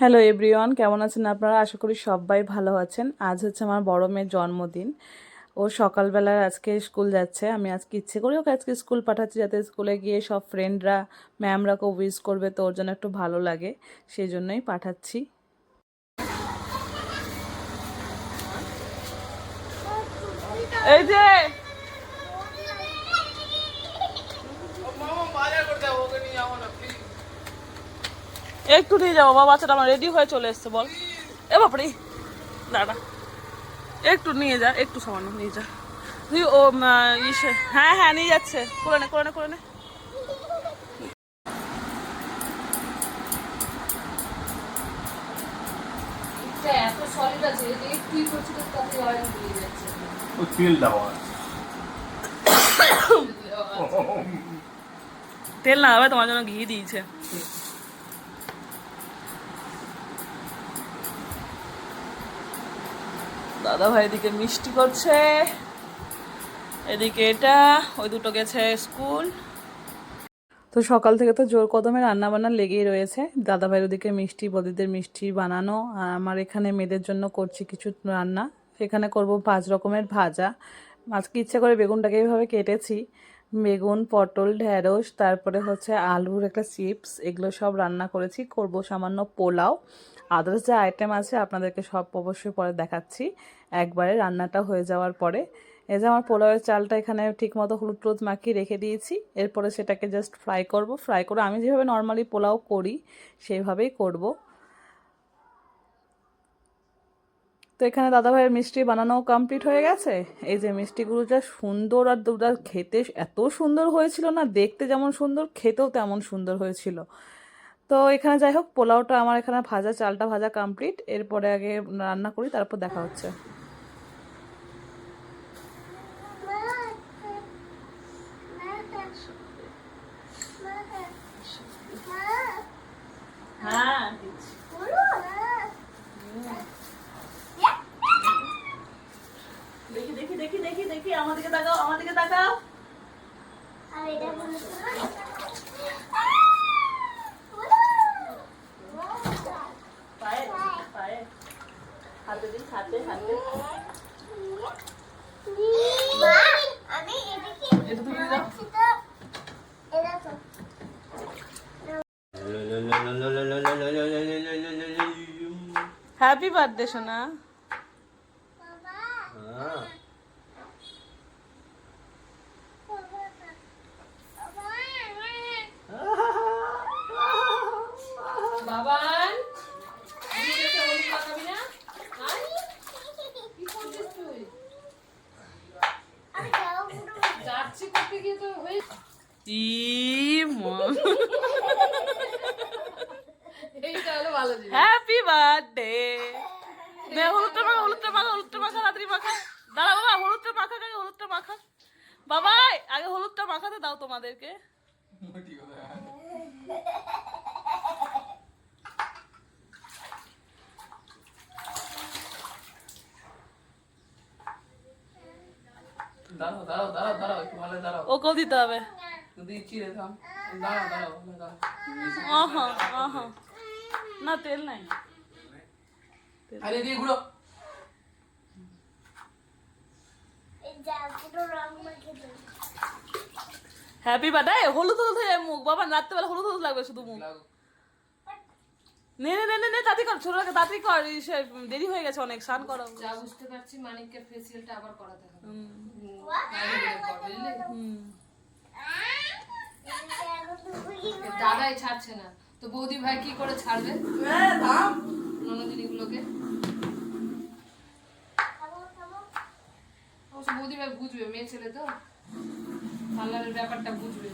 Hello everyone, কেমন আছেন আপনারা? আশা করি সবাই ভালো আছেন। আজ হচ্ছে আমার বড় মেয়ের জন্মদিন। ও সকালবেলা আজকে স্কুল যাচ্ছে। আমি আজকে ইচ্ছে করে ওকে আজকে স্কুল পাঠাচ্ছি, যাতে স্কুলে গিয়ে সব ফ্রেন্ডরা ম্যামরা ওকে উইশ করবে, তো ওর জন্য একটু ভালো লাগে, সেই জন্যই পাঠাচ্ছি। এই যে একটু নিয়ে যাবো, বাবা বাচ্চাটা আমার রেডি হয়ে চলে এসছে। বল এ বাপরে, দাঁড়া একটু নিয়ে যা, একটু সামান্য নিয়ে যা তুই। ও ইসে, হ্যাঁ হ্যাঁ নিয়ে যাচ্ছে, করে নে করে নে করে নে। এত সলিড আছে যে তুই করছিস তাতে অয়েল দিয়ে যাচ্ছে। ও তেল দাও, তেল না হবে, তোমার জন্য ঘি দিয়েছে। দাদা ভাই এদিকে মিষ্টি করছে, এদিকে এটা, ওই দুটো গেছে স্কুল। তো সকাল থেকে তো জোর কদমে রান্না বান্না লেগেই রয়েছে। দাদা ভাইয়ের ওদিকে মিষ্টি, বদিদের মিষ্টি বানানো, আর আমার এখানে মেয়েদের জন্য করছি কিছু রান্না। সেখানে করব 5 রকমের ভাজা। আজকে ইচ্ছে করে বেগুনটাকে এইভাবে কেটেছি, বেগুন, পটল, ঢেঁড়স, তারপরে হচ্ছে আলুর একটা চিপস, এগুলো সব রান্না করেছি। করব সামান্য পোলাও, আদার্স যা আইটেম আছে আপনাদেরকে সব অবশ্যই পরে দেখাচ্ছি একবারে রান্নাটা হয়ে যাওয়ার পরে। এই যে আমার পোলাওয়ের চালটা এখানে ঠিক মতো হলুদ টলুদ মাখিয়ে রেখে দিয়েছি। এরপরে সেটাকে জাস্ট ফ্রাই করব। ফ্রাই করে আমি যেভাবে নর্মালি পোলাও করি সেইভাবেই করব। তো এখানে দাদাভাইয়ের মিষ্টি বানানো কমপ্লিট হয়ে গেছে। এই যে মিষ্টিগুলো যা সুন্দর, আর দুটা খেতে এত সুন্দর হয়েছিল না, দেখতে যেমন সুন্দর খেতেও তেমন সুন্দর হয়েছিল। তো এখানে যাই হোক, পোলাওটা আমার এখানে ভাজা, চালটা ভাজা কমপ্লিট। এরপরে আগে রান্না করি, তারপর দেখা হচ্ছে। হ্যাঁ দেখি দেখি দেখি দেখি দেখি, আমাদেরকে তাকাও, আমাদেরকে তাকাও। হাতে দিন, হাতে হাতে। এটা তুমি দাও। হ্যাপি বার্থডে সোনা। বাবান যাচ্ছি করতে গিয়ে তো হয়ে হ্যাপি বার্থডে। হলুদটা মাখা, হলুদটা মাখা, হলুদটা মাখা, রাত্রি মাখা। দাঁড়া বাবা, হলুদটা মাখা, আগে হলুদটা মাখা। বাবা আগে হলুদটা মাখাতে দাও তোমাদেরকে। দাঁড়াও দাঁড়াও দাঁড়াও দাঁড়াও, একটু ভালো দাঁড়াও। ওকেও দিতে হবে। দিচ্ছি রে, থাম। দাঁড়াও দাঁড়াও দাঁড়াও। না তেল নাই। আরে দিয়ে ঘুরো। Happy birthday. হলুদ হলুদ হয়ে মুখ, বাবা রাত্রেবেলা হলুদ হলুদ লাগবে শুধু মুখ। নে নে নে নে, তাড়াতাড়ি কর, ছোটটাকে তাড়াতাড়ি কর, দেরি হয়ে গেছে অনেক, স্নান করো। যা বুঝতে পারছি মানিককে ফেসিয়ালটা আবার করাতে হবে। দাদাই ছাড়ছে না তো বৌদি ভাই কি করে ছাড়বে? ননদিনীগুলোকে বৌদি ভাই বুঝবে, মেয়ে ছেলে তো পার্লারের ব্যাপারটা বুঝবে।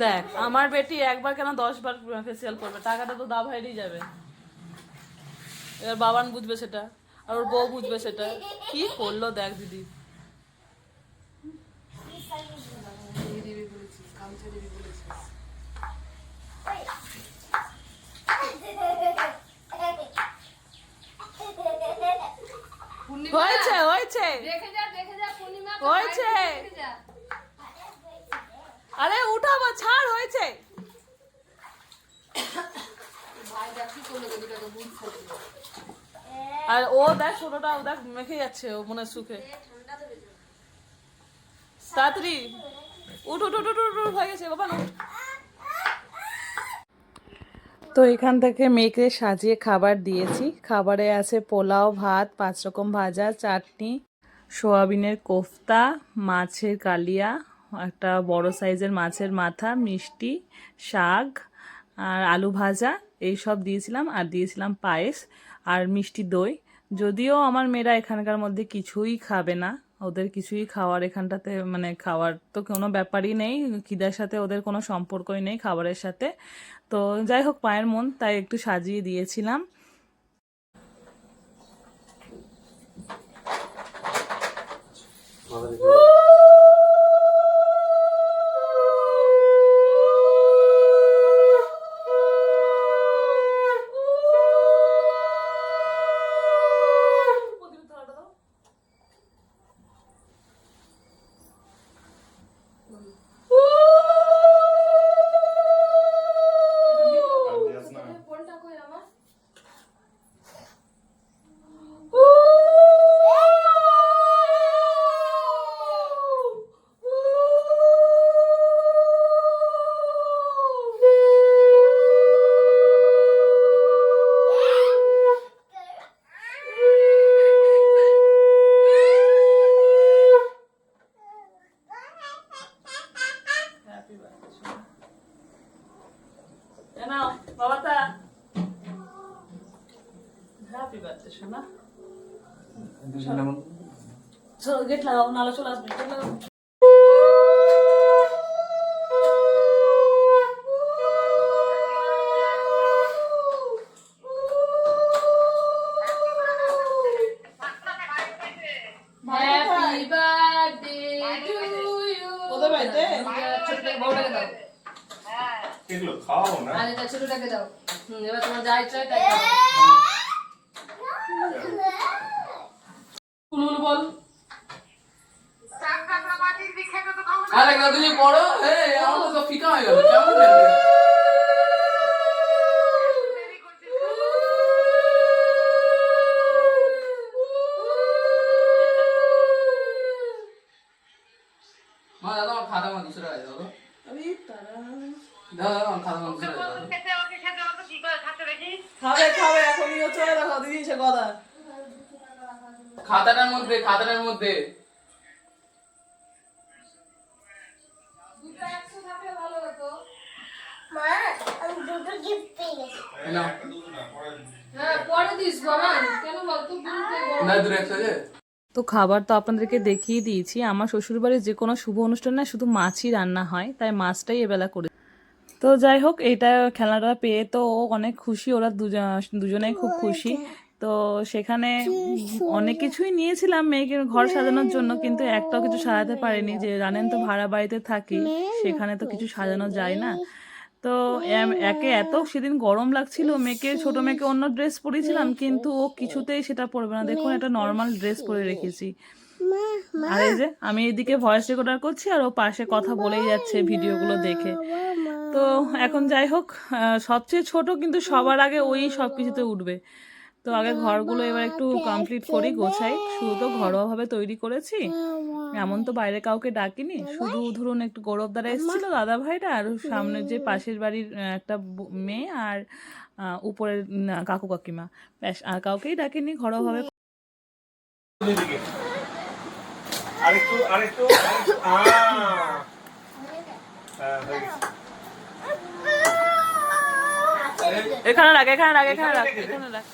দেখ আমার বেটি একবার কেন 10 বার ফেসিয়াল করবে, টাকাটা তো দা ভাইরই যাবে। এবার বাবান বুঝবে সেটা, আর ওর বউ বুঝবে সেটা। কি করলো দেখ দিদি। হয়েছে হয়েছে হয়েছে, আরে উঠাবো, ছাড়, হয়েছে। আর ও দেখ ছোটটা, ও দেখ মেখে যাচ্ছে, ও মনে হয় সুখে। তাড়াতাড়ি উঠ উঠ উঠ উঠ উঠ, উঠ, হয়ে গেছে বাবা না। তো এখান থেকে মেয়েকে সাজিয়ে খাবার দিয়েছি। খাবারে আছে পোলাও, ভাত, 5 রকম ভাজা, চাটনি, সোয়াবিনের কোফতা, মাছের কালিয়া, একটা বড় সাইজের মাছের মাথা, মিষ্টি, শাক আর আলু ভাজা, এই সব দিয়েছিলাম। আর দিয়েছিলাম পায়েস আর মিষ্টি দই। যদিও আমার মেয়েরা এখানকার মধ্যে কিছুই খাবে না, ওদের কিছুই খাওয়ার এখানটাতে মানে খাওয়ার তো কোনো ব্যাপারই নেই, খিদার সাথে ওদের কোনো সম্পর্কই নেই খাবারের সাথে। তো যাই হোক, মায়ের মন, তাই একটু সাজিয়ে দিয়েছিলাম। বাবাটা হ্যাপি বার্থডে সোনা। চলো গেট লাগাও, নালা চলে আসবে। Happy birthday to you. ওদের বাড়িতে ছোটটাকে বড়টাকে দাও। এগুলো খাও না। আরে তা ছোটটাকে দাও। এবার তোমার যা ইচ্ছা হয় তাই করো। কুলুল বল। আরে না তুমি পড়ো, আমার তো ফিকা হয়ে গেল, কেমন লাগবে? মা দাদা আমার খাতা মা দুশো টাকা দাও তো। আরে তারা দাদা আমার খাতা মা দুশো টাকা দাও তো। খাবে খাবে, এখনই হচ্ছে দেখো দিদি সে কথা। খাতাটার মধ্যে দুটো একশো থাকলে ভালো হতো। নাও। হ্যাঁ পরে দিস বাবা, কেন বলতো না দূরে একশো আছে। তো খাবার তো আপনাদেরকে দেখিয়ে দিয়েছি। আমার শ্বশুরবাড়ির যে কোনো শুভ অনুষ্ঠানে শুধু মাছই রান্না হয়, তাই মাছটাই এবেলা করে। তো যাই হোক, এইটা খেলনাটা পেয়ে তো ও অনেক খুশি, ওরা দুজনেই খুব খুশি। তো সেখানে অনেক কিছুই নিয়েছিলাম মেয়েকে ঘর সাজানোর জন্য, কিন্তু একটাও কিছু সাজাতে পারিনি। যে জানেন তো ভাড়া বাড়িতে থাকি, সেখানে তো কিছু সাজানো যায় না। তো একে এত সেদিন গরম লাগছিল, মেয়েকে ছোট মেয়েকে অন্য ড্রেস পরিয়েছিলাম, কিন্তু ও কিছুতেই সেটা পরবে না। দেখুন, একটা নর্মাল ড্রেস পরে রেখেছি। আর এই যে আমি এদিকে ভয়েস রেকর্ডার করছি আর ও পাশে কথা বলেই যাচ্ছে ভিডিওগুলো দেখে। তো এখন যাই হোক, সবচেয়ে ছোট কিন্তু সবার আগে ওই সব কিছুতে উঠবে। তো আগে ঘরগুলো এবার একটু কমপ্লিট করি, গোছাই। শুধু তো ঘরোয়াভাবে তৈরি করেছি, এমন তো বাইরে কাউকে ডাকিনি। শুধু ধরুন একটু গৌরব দ্বারা এসেছিল দাদা ভাইটা, আর সামনে যে পাশের বাড়ির একটা মেয়ে, আর উপরের কাকু কাকিমা, ব্যাস, আর কাউকেই ডাকিনি ঘরোয়াভাবে। আরেকটু আরেকটু এখানে রাখ, এখানে রাখ, এখানে রাখ, এখানে রাখ।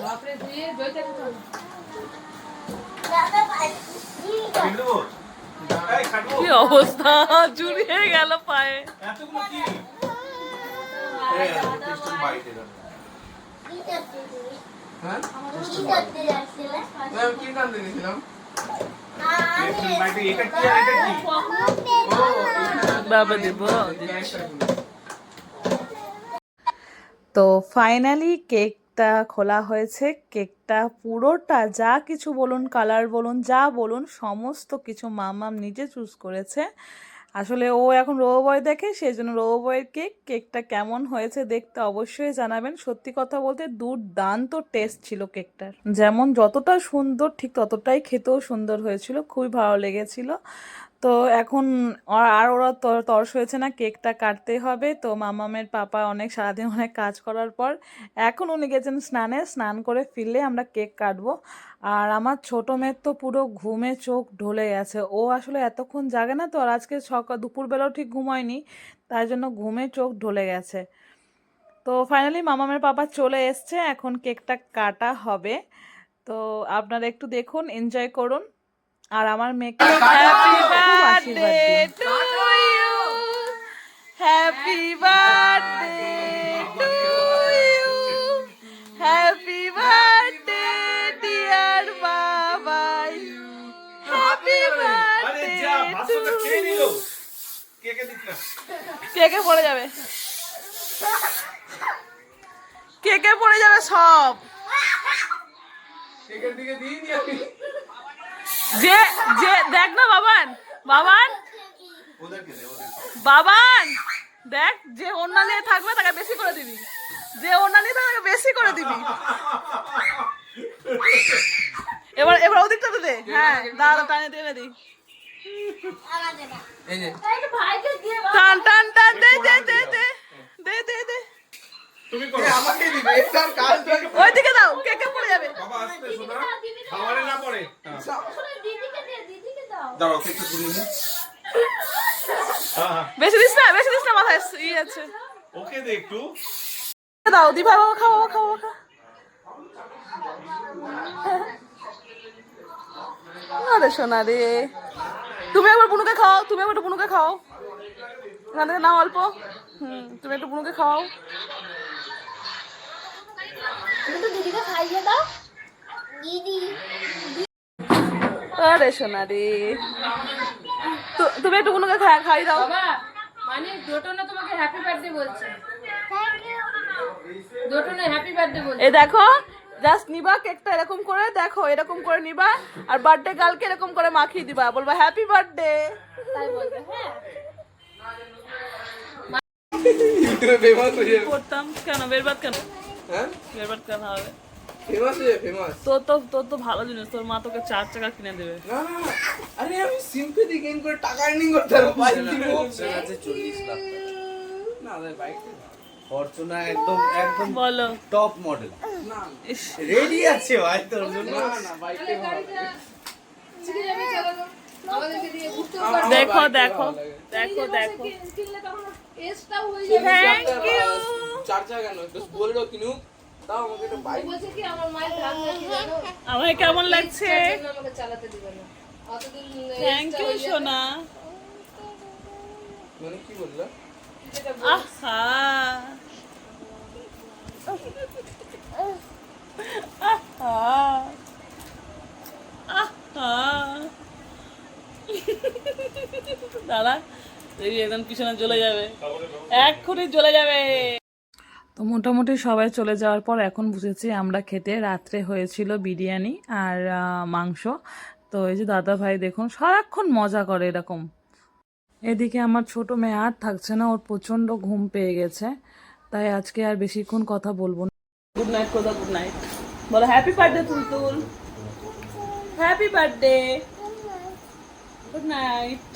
বাপরে ধুয়ে জয়টা কোথায়? কি অবস্থা, জুড়িয়ে গেল পায়ে। এতগুলো কি? হ্যাঁ আমি কি কান দিয়েছিলাম? এটা কি আর এটা কি? বাবা দেব। তো ফাইনালি কেকটা খোলা হয়েছে। কেকটা পুরোটা যা কিছু বলুন, কালার বলুন, যা বলুন, সমস্ত কিছু মামাম নিজে চুজ করেছে। আসলে ও এখন রোবো বয় দেখে, সেই জন্য রোবো বয়ের কেকটা কেমন হয়েছে দেখতে অবশ্যই জানাবেন। সত্যি কথা বলতে দুর্দান্ত টেস্ট ছিল কেকটার, যেমন যতটা সুন্দর ঠিক ততটাই খেতেও সুন্দর হয়েছিল, খুবই ভালো লেগেছিল। তো এখন আর ওরা তর্স হয়েছে না, কেকটা কাটতে হবে। তো মামামের পাপা অনেক সারাদিন অনেক কাজ করার পর এখন উনি গেছেন স্নানে, স্নান করে ফিরলে আমরা কেক কাটবো। আর আমার ছোট মেয়ের তো পুরো ঘুমে চোখ ঢলে গেছে, ও আসলে এতক্ষণ জাগে না তো, আর আজকে সকাল দুপুরবেলাও ঠিক ঘুমায়নি, তাই জন্য ঘুমে চোখ ঢলে গেছে। তো ফাইনালি মামামের পাপা চলে এসছে, এখন কেকটা কাটা হবে। তো আপনারা একটু দেখুন, এনজয় করুন। আর আমার মেয়েকে happy birthday to you, happy birthday to you, happy birthday dear Babai, happy আরে যা বার্থডে বাসটা খেয়ে নিল, কেকে দিস না। কেকে পড়ে যাবে, কেকে পড়ে যাবে সব। কেকের দিকে দিইনি আমি। যে যে দেখ না বাবান, বাবান ওদেরকে দে, ওদেরকে। বাবান দেখ, যে ওড়না নিয়ে থাকবে তাকে বেশি করে দিবি, যে ওড়না নিয়ে থাকবে তাকে বেশি করে দিবি। এবার এবার ওদিকটাতে দে, হ্যাঁ দাঁড়া টানে টেনে দি, এই যে ভাইকে দিয়ে টান টান টান, দে দে দে দে দে দে দে, তুমি করো। আমাকে দিবে এটার কাজ থাকে। ওইদিকে দাও, কেকে পড়ে যাবে। বাবা আসতে শোনা, খাবারে না পড়ে। দিদিকে দে, দিদিকে দাও। দাঁড়াও কেকটা তুলে নে। হ্যাঁ, বেশি দিস না, বেশি দিস না, মাথায় ই আছে। ওকে দে একটু। দাও দি ভাই, বাবা খাও, বাবা খাও, বাবা খাও। আরে সোনা রে, তুমি একবার বুনুকে খাও, তুমি একবার একটু বুনুকে খাও, এখান থেকে নাও অল্প। তুমি একটু বুনুকে খাও। একটু দিদিকে খাইয়ে দাও। দিদি আরে সোনা রে, তুমি একটু বুনুকে খাই দাও। বাবা, মানে দোটনা তোমাকে হ্যাপি বার্থডে বলছে। দোটনা হ্যাপি বার্থডে বলছে। এই দেখো, জাস্ট নিবা কেকটা এরকম করে, দেখো এরকম করে নিবা, আর বার্থডে গার্লকে এরকম করে মাখিয়ে দিবা, বলবা হ্যাপি বার্থডে। তাই বলবে, হ্যাঁ। ইউটিউবে ফেমাস হয়ে যাবে। করতাম কেন, বেরবাদ কেন, হ্যাঁ বেরবাদ কেন হবে? ফেমাস হয়ে যাবে, ফেমাস। তোর তো ভালো জিনিস, তোর মা তোকে 4 চাকা কিনে দেবে। না না না, আরে আমি সিম্পলি গেইন করে টাকা আর্নিং করতে পারবো। বাইক কিনবো। আছে 40 লাখ টাকা। না আরে বাইক ফরচুনার একদম একদম বলো। টপ মডেল না ইস, রেডি আছে ভাই তোর জন্য। না না বাইক তাহলে গাড়িটা শিখে যাবে চালানো। আমাদেরকে দিয়ে ঘুরতেও আমার পারবে। দেখো বাইকটা দেখো ভালো লাগে। দেখো দেখো, কিনলে তখন এজটাও হয়ে যাবে। Thank you. চার চাকা কেন তো বললো কিনুক, তাও আমাকে একটা ও বাইক। বলছে কি আমার মায়ের ধান নাকি জানো? আমায় কেমন লাগছে? তার জন্য আমাকে চালাতে দিবে না। অতদিন থ্যাংক এজটা ইউ হয়ে যাবে। সোনা। মানে কি বললা? যেটা আহা, আহা, আহা। দাঁড়া, এই একদম পিছনে চলে যাবে, এক্ষুনি চলে যাবে। তো মোটামুটি সবাই চলে যাওয়ার পর এখন বুঝেছি আমরা খেতে। রাত্রে হয়েছিল বিরিয়ানি আর মাংস। তো এই যে দাদা ভাই দেখুন সারাক্ষণ মজা করে এরকম। এদিকে আমার ছোট মেয়ে আর থাকছে না, ওর প্রচণ্ড ঘুম পেয়ে গেছে, তাই আজকে আর বেশিক্ষণ কথা বলবো না। গুড নাইট কোদা, গুড নাইট বলো। Happy birthday Tultul, happy birthday, good night.